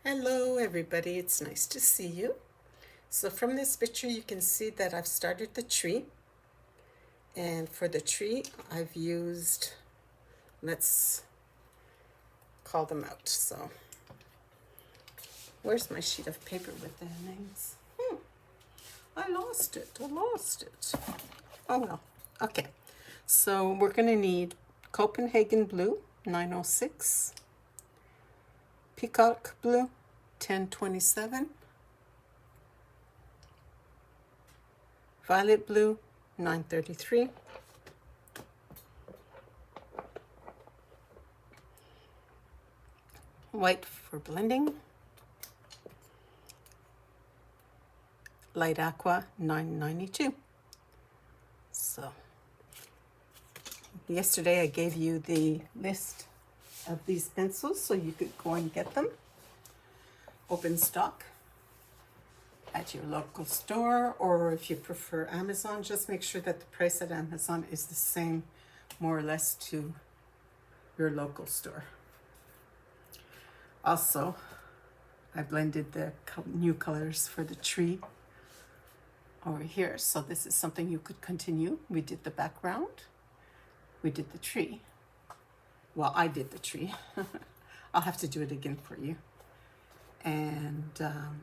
Hello everybody, it's nice to see you. So from this picture you can see that I've started the tree, and for the tree I've used, let's call them out. So where's my sheet of paper with the names? I lost it. Oh well. Okay, so we're gonna need Copenhagen Blue 906, Peacock Blue 1027, Violet Blue 933, white for blending, light aqua 992. So yesterday I gave you the list of these pencils so you could go and get them. Open stock at your local store, or if you prefer Amazon, just make sure that the price at Amazon is the same more or less to your local store. Also, I blended the new colors for the tree over here, so this is something you could continue. We did the background, we did the tree. Well, I did the tree. I'll have to do it again for you. And then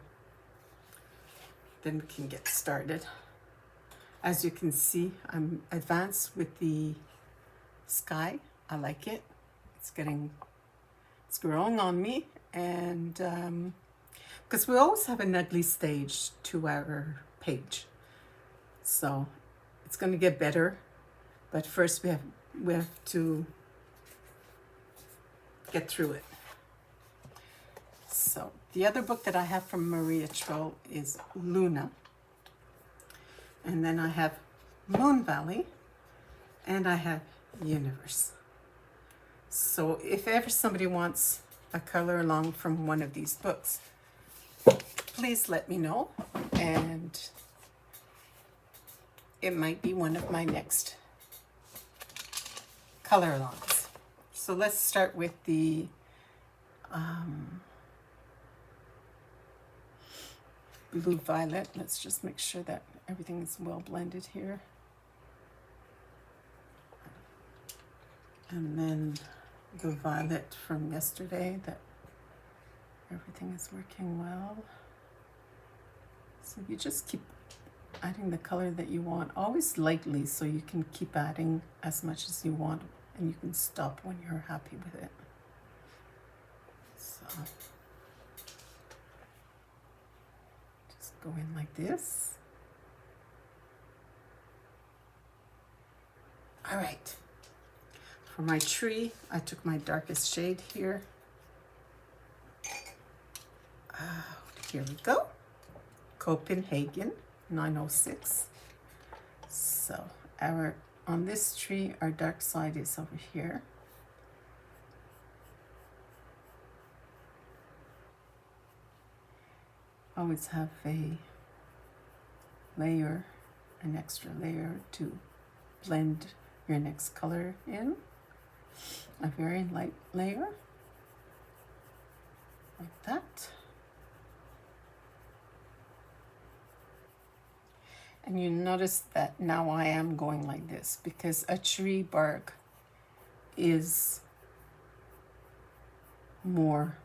we can get started. As you can see, I'm advanced with the sky. I like it. It's growing on me, and because we always have an ugly stage to our page, so it's going to get better. But first, we have to get through it. So the other book that I have from Maria Trolle is Luna, and then I have Moon Valley, and I have Universe. So if ever somebody wants a color along from one of these books, please let me know, and it might be one of my next color alongs. So let's start with the Blue Violet. Let's just make sure that everything is well blended here. And then the violet from yesterday, that everything is working well. So you just keep adding the color that you want, always lightly, so you can keep adding as much as you want, and you can stop when you're happy with it. So just go in like this. All right. For my tree, I took my darkest shade here. Here we go. Copenhagen 906. So on this tree, our dark side is over here. Always have a layer, an extra layer to blend your next color in. A very light layer, like that. And you notice that now I am going like this because a tree bark is more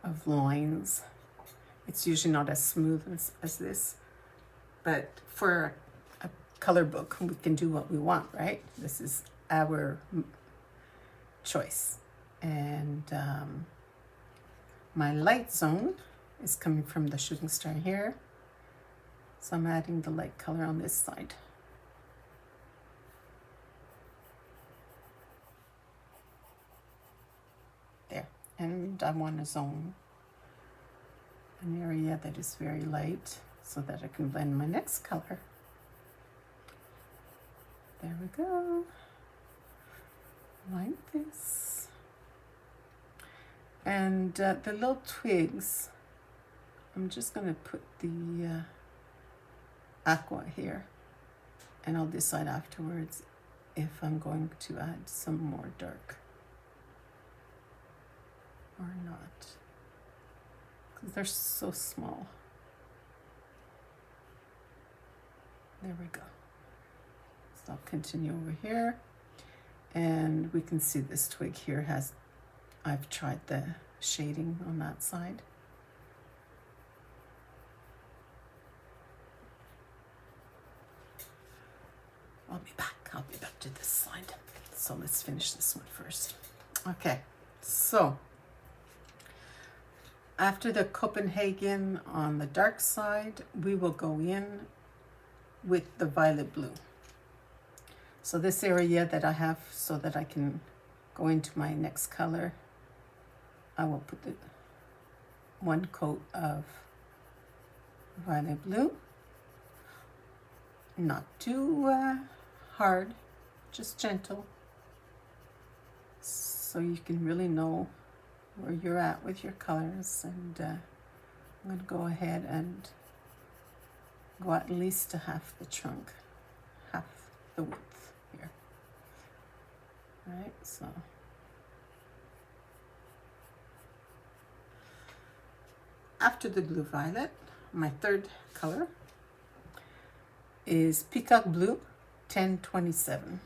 of lines. It's usually not as smooth as this, but for a color book, we can do what we want, right? This is our choice. And my light zone is coming from the shooting star here. So I'm adding the light color on this side. There. And I want to zone an area that is very light so that I can blend my next color. There we go. Like this. And the little twigs, I'm just going to put the Aqua here, and I'll decide afterwards if I'm going to add some more dark or not. They're so small. There we go. So I'll continue over here, and we can see this twig here has, I've tried the shading on that side. I'll be back to this side. So let's finish this one first. Okay, so after the Copenhagen on the dark side, we will go in with the violet blue. So this area that I have so that I can go into my next color, I will put the one coat of violet blue. Not too hard, just gentle, so you can really know where you're at with your colors. And I'm going to go ahead and go at least to half the trunk, half the width here. All right, so after the blue violet, my third color is Peacock Blue 1027.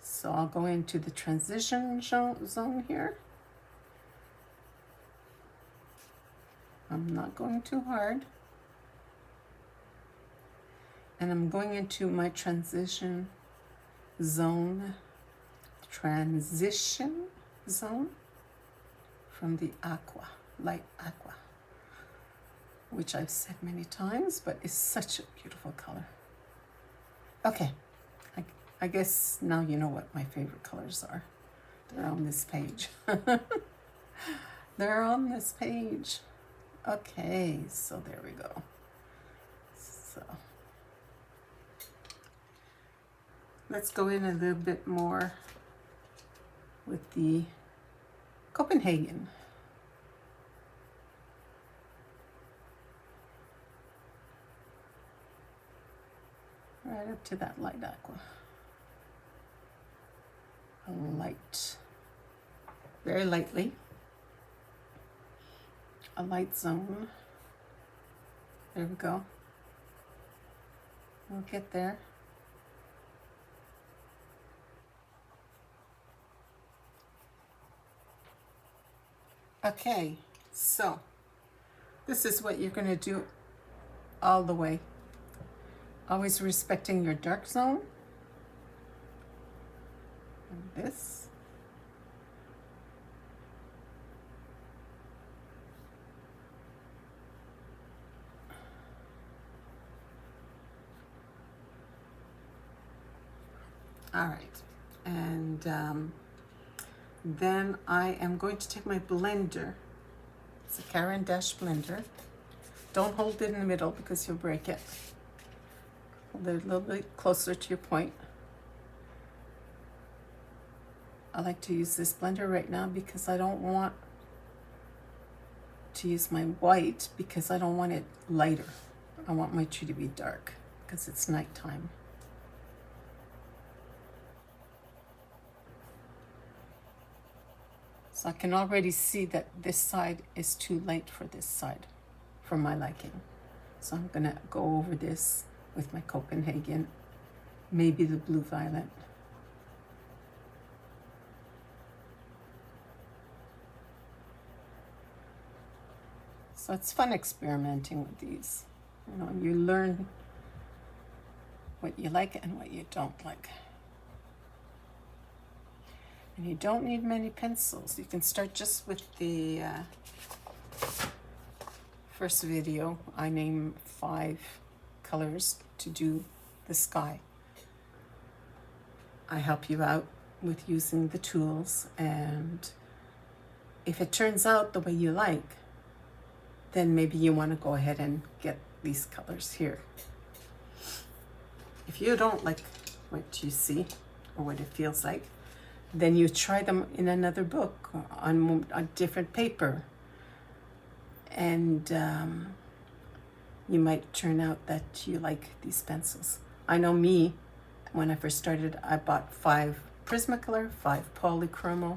So I'll go into the transition zone here. I'm not going too hard. And I'm going into my transition zone from the Aqua, light Aqua, which I've said many times, but it's such a beautiful color. Okay, I guess now you know what my favorite colors are. They're on this page. They're on this page. Okay, so there we go. So let's go in a little bit more with the Copenhagen. Right up to that light Aqua. Light, very lightly, a light zone. There we go. We'll get there. Okay, so this is what you're going to do all the way. Always respecting your dark zone. And this. All right, and then I am going to take my blender. It's a Caran d'Ache blender. Don't hold it in the middle because you'll break it. Hold it a little bit closer to your point. I like to use this blender right now because I don't want to use my white because I don't want it lighter. I want my tree to be dark because it's nighttime. So I can already see that this side is too light for this side, for my liking. So I'm gonna go over this with my Copenhagen, maybe the blue violet. So it's fun experimenting with these. You know, you learn what you like and what you don't like. And you don't need many pencils. You can start just with the first video. I named 5 colors to do the sky. I help you out with using the tools, and if it turns out the way you like, then maybe you want to go ahead and get these colors here. If you don't like what you see or what it feels like, then you try them in another book on a different paper, and you might turn out that you like these pencils. I know me, when I first started, I bought 5 Prismacolor, 5 Polychromo,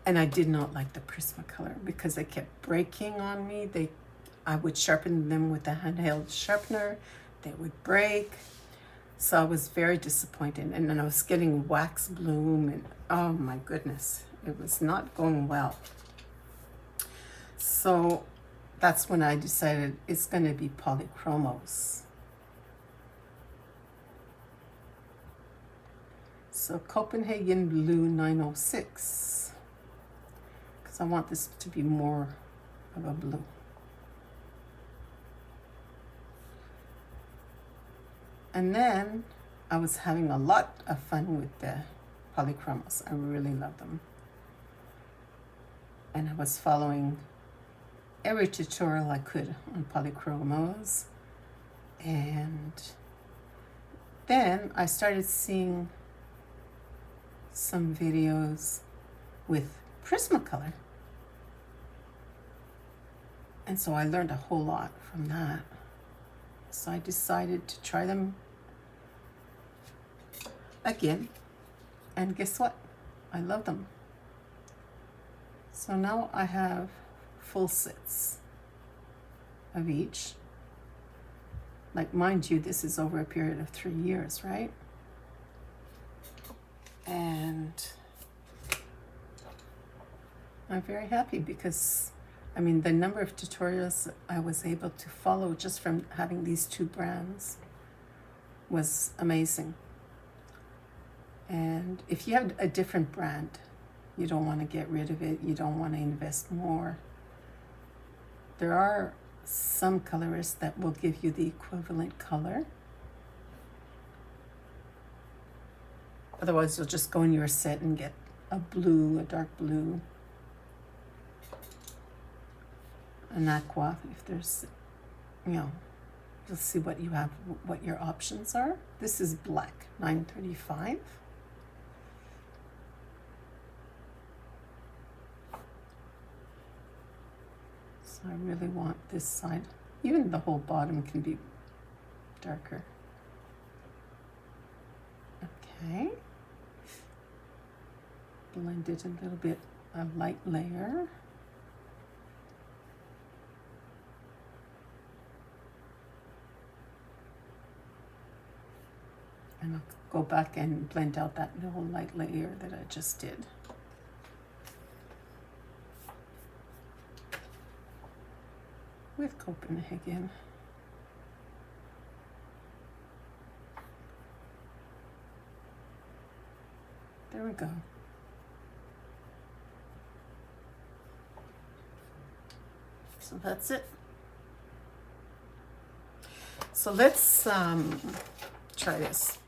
And I did not like the Prismacolor because they kept breaking on me. I would sharpen them with a handheld sharpener. They would break. So I was very disappointed. And then I was getting wax bloom and oh my goodness, it was not going well. So that's when I decided it's going to be polychromos. So Copenhagen Blue 906, because I want this to be more of a blue. And then I was having a lot of fun with the polychromos. I really love them. And I was following every tutorial I could on polychromos. And then I started seeing some videos with Prismacolor. And so I learned a whole lot from that. So I decided to try them again. And guess what? I love them. So now I have full sets of each. Like, mind you, this is over a period of 3 years, right? And I'm very happy because, I mean, the number of tutorials I was able to follow just from having these two brands was amazing. And if you have a different brand, you don't want to get rid of it, you don't want to invest more. There are some colorists that will give you the equivalent color. Otherwise, you'll just go in your set and get a blue, a dark blue, an aqua, if there's, you know, you'll see what you have, what your options are. This is black, 935. So I really want this side. Even the whole bottom can be darker. Okay. Blend it a little bit, a light layer. And I'll go back and blend out that little light layer that I just did. With Copenhagen. There we go. So that's it. So let's try this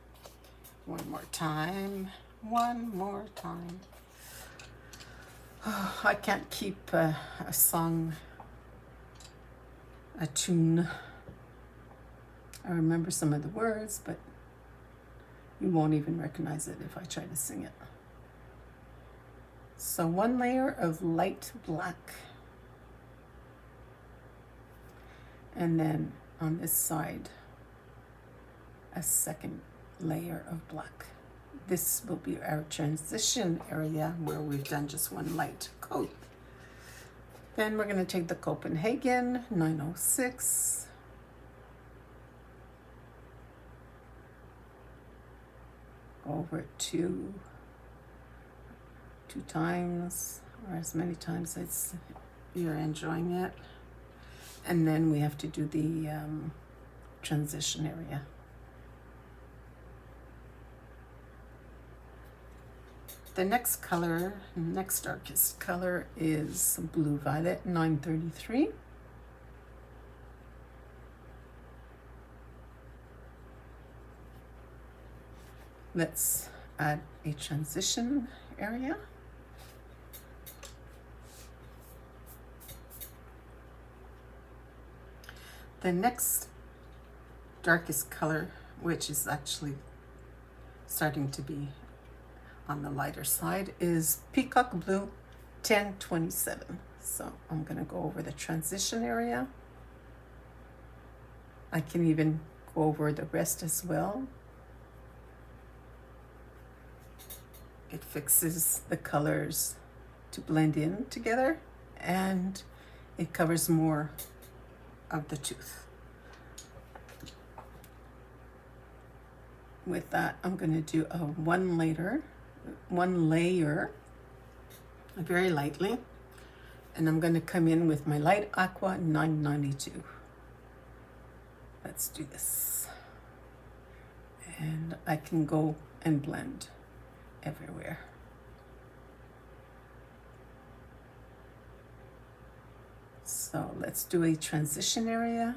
one more time. One more time. Oh, I can't keep a song, a tune. I remember some of the words, but you won't even recognize it if I try to sing it. So one layer of light black. And then on this side, a second layer of black. This will be our transition area where we've done just one light coat. Then we're going to take the Copenhagen 906. Over it two times, or as many times as you're enjoying it. And then we have to do the transition area. The next color, next darkest color is Blue Violet 933. Let's add a transition area. The next darkest color, which is actually starting to be on the lighter side, is Peacock Blue 1027. So I'm going to go over the transition area. I can even go over the rest as well. It fixes the colors to blend in together, and it covers more of the tooth. With that, I'm going to do a one layer very lightly, and I'm going to come in with my light Aqua 992. Let's do this. And I can go and blend everywhere. So let's do a transition area.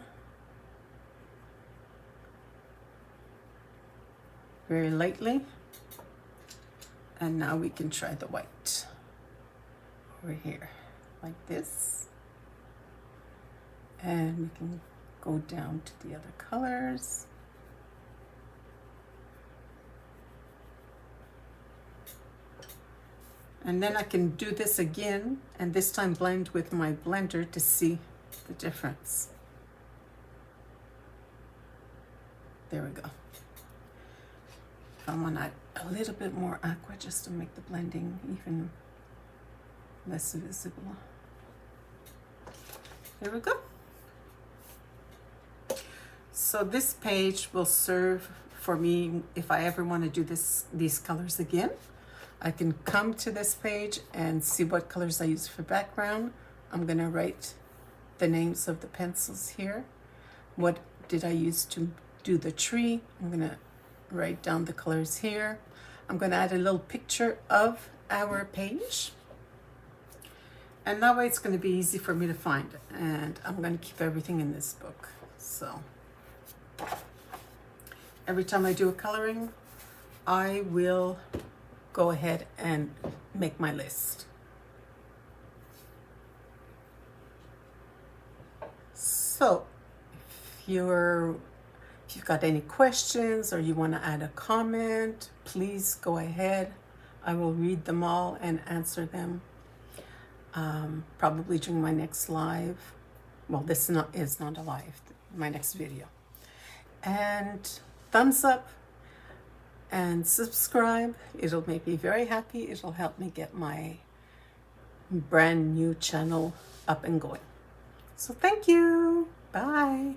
Very lightly. And now we can try the white over here, like this. And we can go down to the other colors. And then I can do this again, and this time blend with my blender to see the difference. There we go. I want to add a little bit more Aqua just to make the blending even less visible. There we go. So this page will serve for me if I ever want to do these colors again. I can come to this page and see what colors I use for background. I'm going to write the names of the pencils here. What did I use to do the tree? I'm going to write down the colors here. I'm going to add a little picture of our page. And that way it's going to be easy for me to find. And I'm going to keep everything in this book. So every time I do a coloring, I will go ahead and make my list. So if you've got any questions or you want to add a comment, please go ahead. I will read them all and answer them probably during my next live. Well, this is not a live, my next video. And thumbs up and subscribe. It'll make me very happy. It'll help me get my brand new channel up and going. So thank you. Bye.